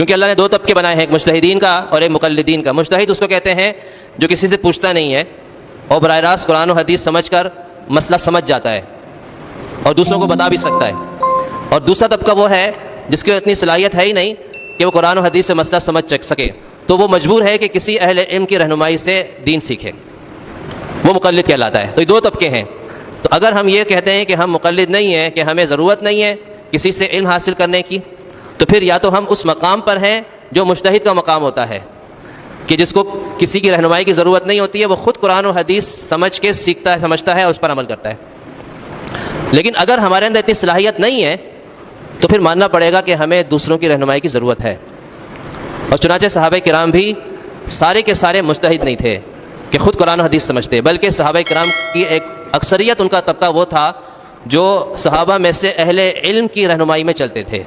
کیونکہ اللہ نے دو طبقے بنائے ہیں، ایک مجتہدین کا اور ایک مقلدین کا۔ مجتہد اس کو کہتے ہیں جو کسی سے پوچھتا نہیں ہے اور براہ راست قرآن و حدیث سمجھ کر مسئلہ سمجھ جاتا ہے اور دوسروں کو بتا بھی سکتا ہے، اور دوسرا طبقہ وہ ہے جس کی اتنی صلاحیت ہے ہی نہیں کہ وہ قرآن و حدیث سے مسئلہ سمجھ سکے، تو وہ مجبور ہے کہ کسی اہل علم کی رہنمائی سے دین سیکھے، وہ مقلد کہلاتا ہے۔ تو یہ دو طبقے ہیں۔ تو اگر ہم یہ کہتے ہیں کہ ہم مقلد نہیں ہیں، کہ ہمیں ضرورت نہیں ہے کسی سے علم حاصل کرنے کی، تو پھر یا تو ہم اس مقام پر ہیں جو مجتہد کا مقام ہوتا ہے کہ جس کو کسی کی رہنمائی کی ضرورت نہیں ہوتی ہے، وہ خود قرآن و حدیث سمجھ کے سیکھتا ہے، سمجھتا ہے اور اس پر عمل کرتا ہے۔ لیکن اگر ہمارے اندر اتنی صلاحیت نہیں ہے تو پھر ماننا پڑے گا کہ ہمیں دوسروں کی رہنمائی کی ضرورت ہے۔ اور چنانچہ صحابہ کرام بھی سارے کے سارے مجتہد نہیں تھے کہ خود قرآن و حدیث سمجھتے، بلکہ صحابہ کرام کی ایک اکثریت، ان کا طبقہ وہ تھا جو صحابہ میں سے اہل علم کی رہنمائی میں چلتے تھے۔